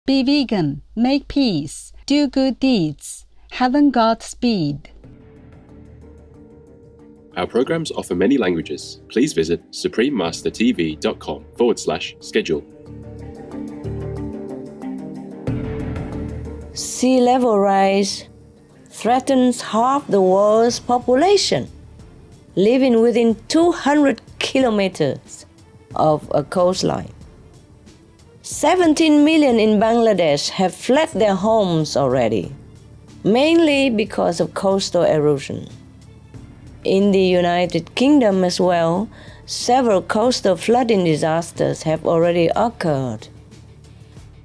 Be vegan, make peace, do good deeds. Haven't got speed. Our programs offer many languages. Please visit suprememastertv.com/schedule. Sea level rise threatens half the world's population, living within 200 kilometers of a coastline. 17 million in Bangladesh have fled their homes already, mainly because of coastal erosion. In the United Kingdom as well, several coastal flooding disasters have already occurred.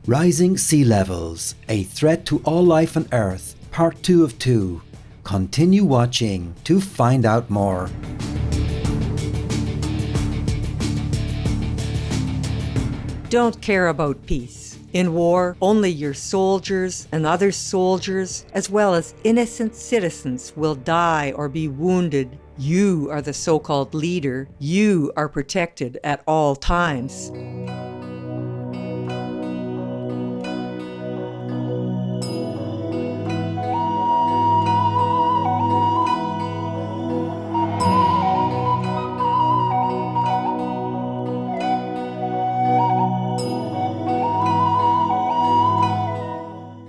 Rising Sea Levels, a Threat to All Life on Earth, Part 2 of 2. Continue watching to find out more. Don't care about peace. In war, only your soldiers and other soldiers, as well as innocent citizens, will die or be wounded. You are the so-called leader. You are protected at all times.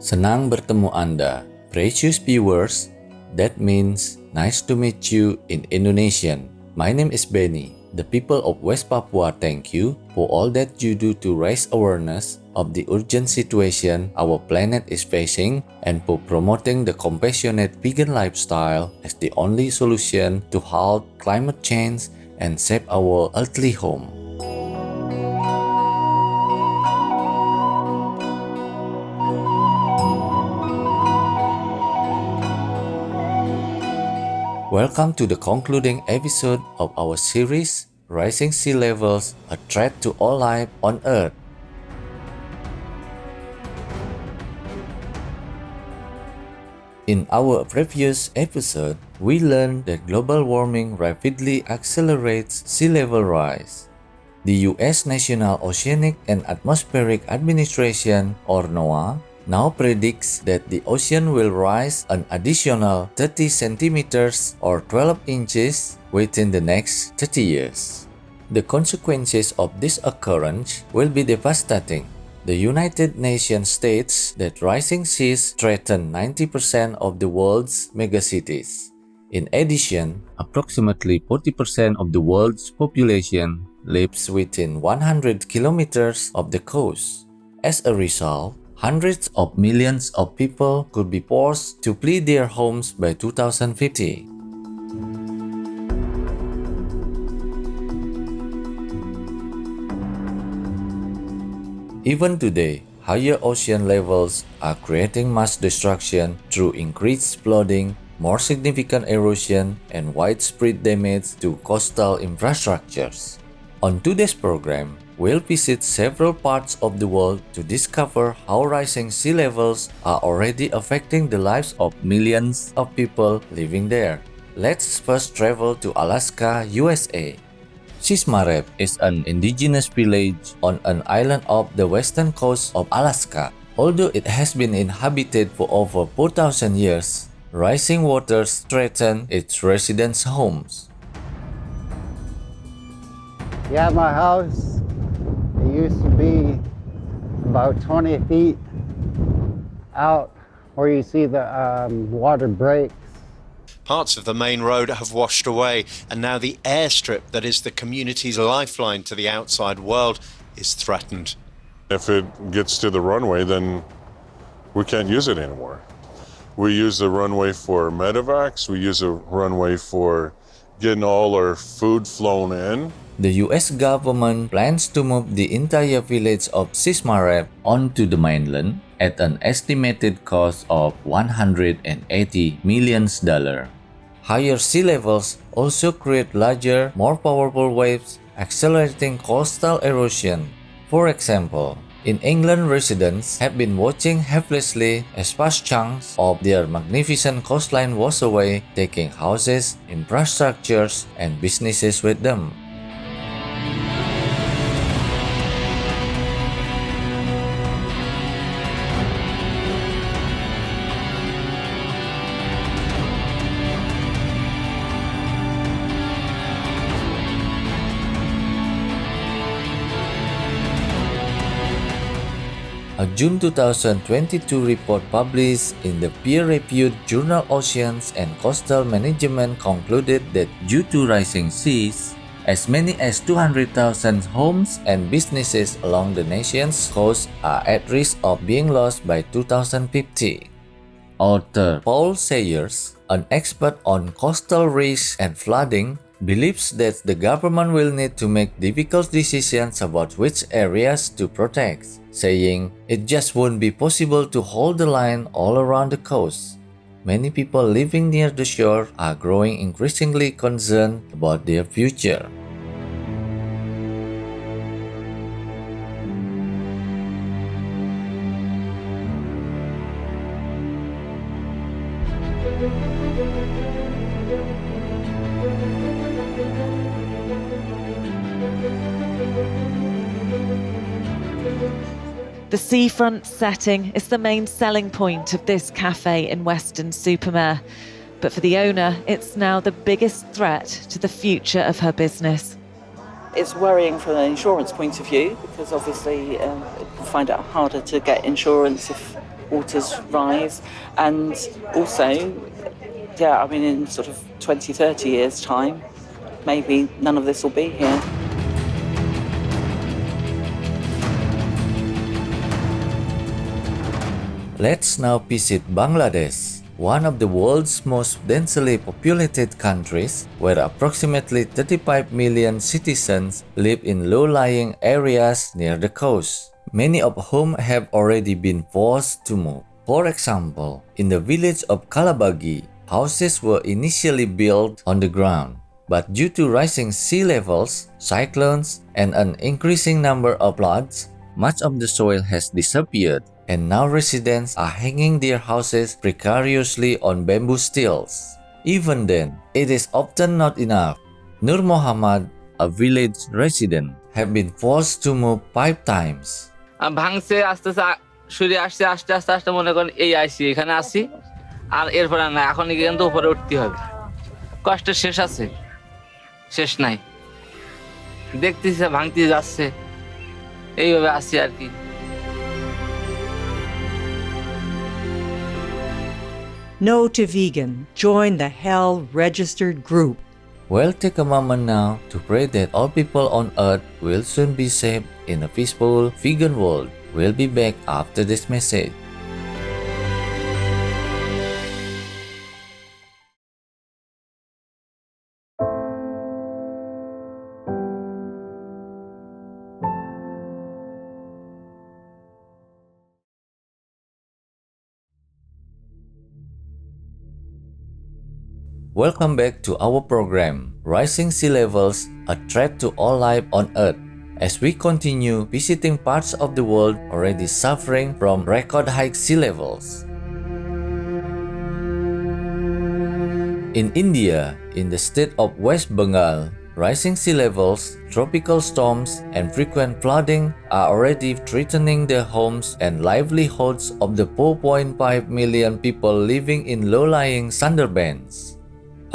Senang bertemu Anda, precious viewers. That means nice to meet you in Indonesian. My name is Benny. The people of West Papua thank you for all that you do to raise awareness of the urgent situation our planet is facing and for promoting the compassionate vegan lifestyle as the only solution to halt climate change and save our earthly home. Welcome to the concluding episode of our series, Rising Sea Levels, a Threat to All Life on Earth. In our previous episode, we learned that global warming rapidly accelerates sea level rise. The U.S. National Oceanic and Atmospheric Administration, or NOAA, now predicts that the ocean will rise an additional 30 centimeters or 12 inches within the next 30 years. The consequences of this occurrence will be devastating. The United Nations states that rising seas threaten 90% of the world's megacities. In addition, approximately 40% of the world's population lives within 100 kilometers of the coast. As a result, hundreds of millions of people could be forced to flee their homes by 2050. Even today, higher ocean levels are creating mass destruction through increased flooding, more significant erosion, and widespread damage to coastal infrastructures. On today's program, we'll visit several parts of the world to discover how rising sea levels are already affecting the lives of millions of people living there. Let's first travel to Alaska, USA. Sismarep is an indigenous village on an island off the western coast of Alaska. Although it has been inhabited for over 4,000 years, rising waters threaten its residents' homes. Yeah, my house, it used to be about 20 feet out where you see the water breaks. Parts of the main road have washed away, and now the airstrip that is the community's lifeline to the outside world is threatened. If it gets to the runway, then we can't use it anymore. We use the runway for medevacs, we use the runway for getting all our food flown in. The US government plans to move the entire village of Sismarep onto the mainland at an estimated cost of $180 million. Higher sea levels also create larger, more powerful waves, accelerating coastal erosion. For example, in England, residents have been watching helplessly as vast chunks of their magnificent coastline wash away, taking houses, infrastructures, and businesses with them. A June 2022 report published in the peer-reviewed journal Oceans and Coastal Management concluded that due to rising seas, as many as 200,000 homes and businesses along the nation's coast are at risk of being lost by 2050. Author Paul Sayers, an expert on coastal risks and flooding, believes that the government will need to make difficult decisions about which areas to protect, saying it just won't be possible to hold the line all around the coast. Many people living near the shore are growing increasingly concerned about their future. The seafront setting is the main selling point of this cafe in Weston-super-Mare. But for the owner, it's now the biggest threat to the future of her business. It's worrying from an insurance point of view because obviously you find it harder to get insurance if waters rise. And also, in sort of 20, 30 years' time, maybe none of this will be here. Let's now visit Bangladesh, one of the world's most densely populated countries, where approximately 35 million citizens live in low-lying areas near the coast, many of whom have already been forced to move. For example, in the village of Kalabagi, houses were initially built on the ground, but due to rising sea levels, cyclones, and an increasing number of floods, much of the soil has disappeared, and now residents are hanging their houses precariously on bamboo stilts. Even then, it is often not enough. Nur Muhammad, a village resident, have been forced to move 5 times. ভাঙছে আস্তে সরে আসছে আস্তে মনে করেন এই আইসি এখানে আসি আর এরপর না এখন কিন্তু উপরে উঠতে হবে কষ্টের শেষ আছে শেষ নাই দেখতেছে ভাঙতে যাচ্ছে এইভাবে আসি আর কি No to vegan. Join the HELL registered group. We'll take a moment now to pray that all people on earth will soon be safe in a peaceful vegan world. We'll be back after this message. Welcome back to our program, Rising Sea Levels, a Threat to All Life on Earth, as we continue visiting parts of the world already suffering from record high sea levels. In India, in the state of West Bengal, rising sea levels, tropical storms, and frequent flooding are already threatening the homes and livelihoods of the 4.5 million people living in low-lying sunderbans.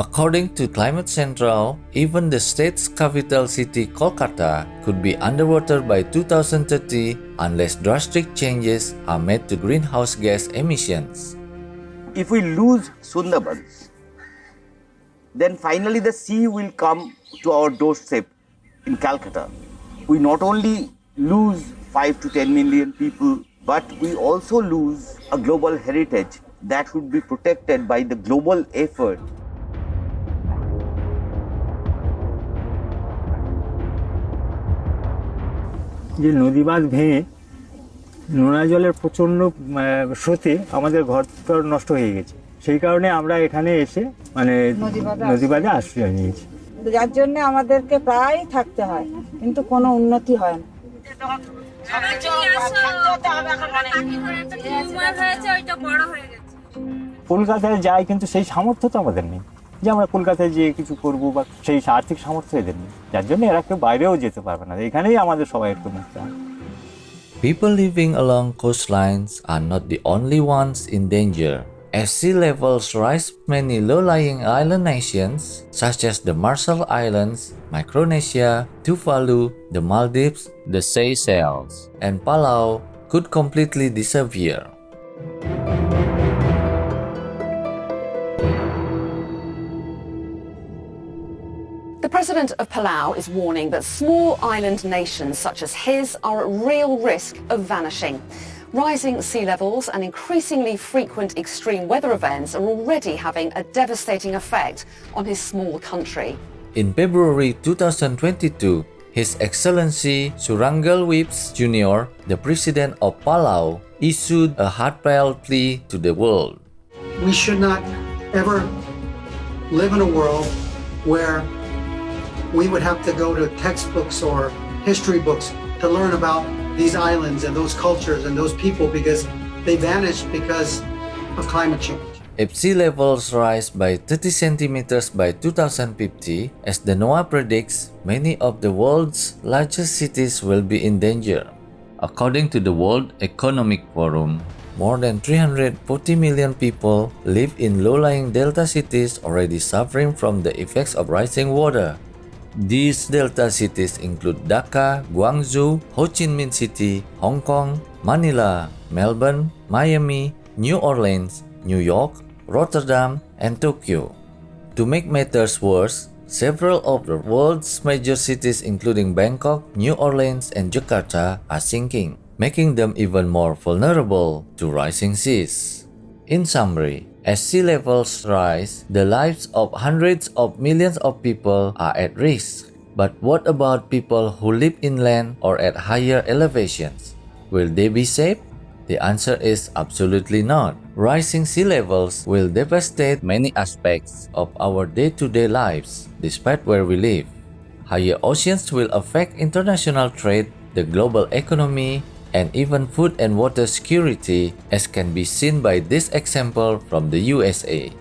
According to Climate Central, even the state's capital city Kolkata could be underwater by 2030 unless drastic changes are made to greenhouse gas emissions. If we lose Sundarbans, then finally the sea will come to our doorstep in Calcutta. We not only lose 5 to 10 million people, but we also lose a global heritage that would be protected by the global effort. যে নদী বাঁধ ভেঙে নোনা জলের প্রচণ্ড স্রোতে আমাদের ঘর নষ্ট হয়ে গেছে, সেই কারণে আমরা এখানে এসে নদী বাঁধে আশ্রয় নিয়েছি, যার জন্য আমাদেরকে প্রায় থাকতে হয়, কিন্তু কোনো উন্নতি হয় না। কলকাতায় যাই, কিন্তু সেই সামর্থ্য তো আমাদের নেই যে আমরা কলকাতায় যেয়ে কিছু করবো, বা সেই আর্থিক সামর্থ্য এদের নেই, যার জন্য এরা কেউ বাইরেও যেতে পারবে না, এখানেই আমাদের সবাই একটু মুক্ত হয়। People living along coastlines are not the only ones in danger. As sea levels rise, many low-lying island nations, such as the Marshall Islands, Micronesia, Tuvalu, the Maldives, the Seychelles, and Palau, could completely disappear. The president of Palau is warning that small island nations such as his are at real risk of vanishing. Rising sea levels and increasingly frequent extreme weather events are already having a devastating effect on his small country. In February 2022, His Excellency Surangel Wips Jr., the President of Palau, issued a heartfelt plea to the world. We should not ever live in a world where we would have to go to textbooks or history books to learn about these islands and those cultures and those people because they vanished because of climate change. If sea levels rise by 30 centimeters by 2050, as the NOAA predicts, many of the world's largest cities will be in danger. According to the World Economic Forum, more than 340 million people live in low-lying delta cities already suffering from the effects of rising water. These delta cities include Dhaka, Guangzhou, Ho Chi Minh City, Hong Kong, Manila, Melbourne, Miami, New Orleans, New York, Rotterdam, and Tokyo. To make matters worse, several of the world's major cities including Bangkok, New Orleans, and Jakarta are sinking, making them even more vulnerable to rising seas. In summary, as sea levels rise, the lives of hundreds of millions of people are at risk. But what about people who live inland or at higher elevations? Will they be safe? The answer is absolutely not. Rising sea levels will devastate many aspects of our day-to-day lives, despite where we live. Higher oceans will affect international trade, the global economy, and even food and water security, as can be seen by this example from the USA.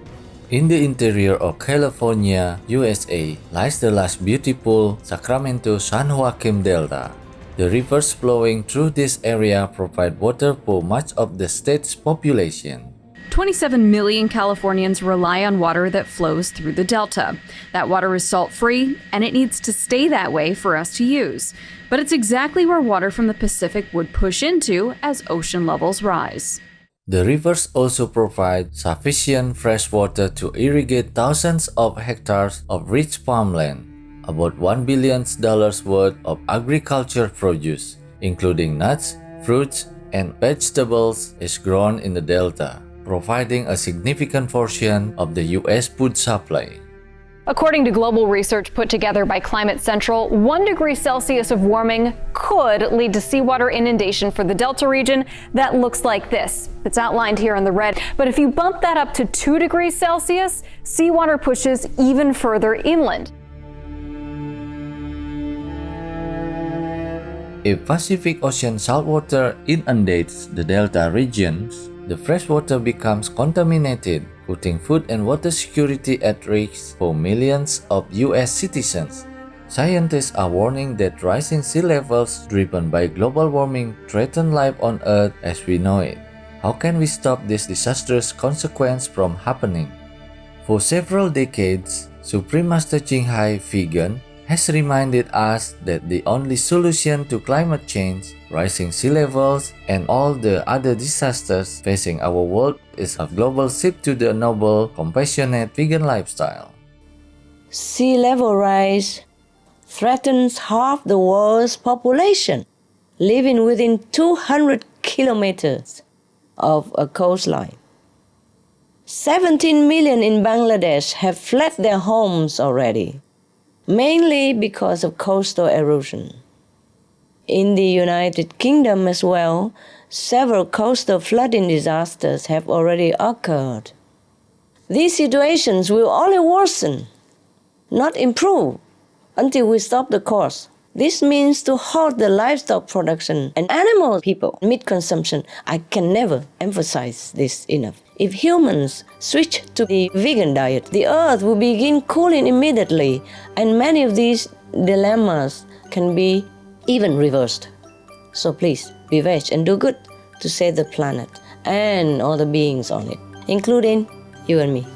In the interior of California, USA, lies the lush beautiful Sacramento-San Joaquin Delta. The rivers flowing through this area provide water for much of the state's population. 27 million Californians rely on water that flows through the Delta. That water is salt-free, and it needs to stay that way for us to use. But it's exactly where water from the Pacific would push into as ocean levels rise. The rivers also provide sufficient fresh water to irrigate thousands of hectares of rich farmland. About $1 billion worth of agriculture produce, including nuts, fruits, and vegetables, is grown in the Delta, providing a significant portion of the U.S. food supply. According to global research put together by Climate Central, 1 degree Celsius of warming could lead to seawater inundation for the Delta region that looks like this. It's outlined here in the red. But if you bump that up to 2 degrees Celsius, seawater pushes even further inland. If Pacific Ocean saltwater inundates the Delta regions, the freshwater becomes contaminated, putting food and water security at risk for millions of U.S. citizens. Scientists are warning that rising sea levels driven by global warming threaten life on Earth as we know it. How can we stop this disastrous consequence from happening? For several decades, Supreme Master Ching Hai Vegan has reminded us that the only solution to climate change, rising sea levels, and all the other disasters facing our world is a global shift to the noble, compassionate vegan lifestyle. Sea level rise threatens half the world's population living within 200 kilometers of a coastline. 17 million in Bangladesh have fled their homes already, mainly because of coastal erosion. In the United Kingdom as well, several coastal flooding disasters have already occurred. These situations will only worsen, not improve, until we stop the course. This means to halt the livestock production and animal people meat consumption. I can never emphasize this enough. If humans switch to the vegan diet, the earth will begin cooling immediately, and many of these dilemmas can be even reversed. So please, be veg and do good to save the planet and all the beings on it, including you and me.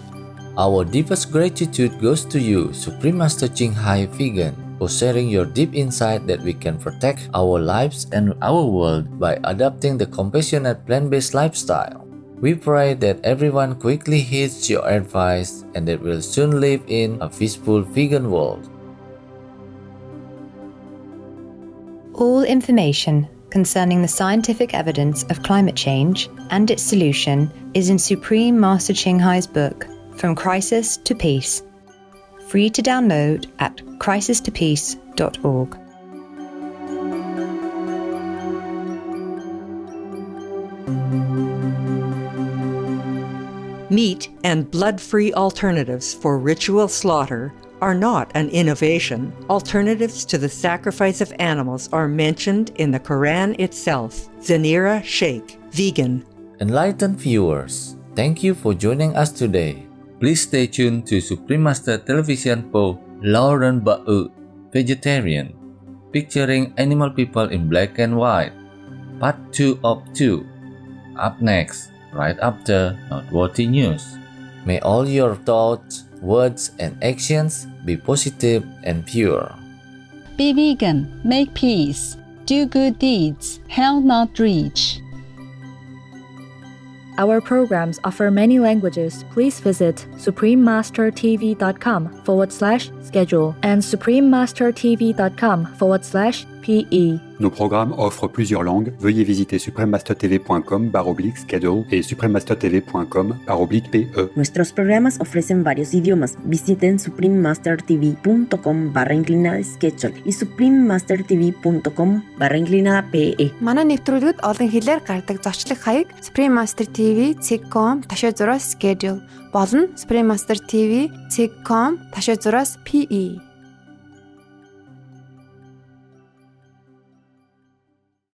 Our deepest gratitude goes to you, Supreme Master Ching Hai Vegan. for sharing your deep insight that we can protect our lives and our world by adopting the compassionate plant-based lifestyle. We pray that everyone quickly heeds your advice and that we'll soon live in a peaceful vegan world. All information concerning the scientific evidence of climate change and its solution is in Supreme Master Ching Hai's book, From Crisis to Peace, free to download at crisistopeace.org. Meat and blood-free alternatives for ritual slaughter are not an innovation. Alternatives to the sacrifice of animals are mentioned in the Quran itself. Zanira Sheikh, vegan. Enlightened viewers, thank you for joining us today. Please stay tuned to Supreme Master Television for Lauren Ba'u, Vegetarian, featuring animal people in black and white, part 2 of 2. Up next, right after Noteworthy News. May all your thoughts, words, and actions be positive and pure. Be vegan, make peace, do good deeds, hell not reach. Our programs offer many languages. Please visit suprememastertv.com/schedule and suprememastertv.com/PE. Nos programmes offrent plusieurs langues. Veuillez visiter suprememastertv.com/schedule et suprememastertv.com/PE. Nuestros programas ofrecen varios idiomas. Visiten suprememastertv.com/schedule и suprememastertv.com/PE. Манай нэвтрүүлгүүд олон хэлээр гардаг зочлог хаяг suprememastertv.com/schedule болон suprememastertv.com/PE.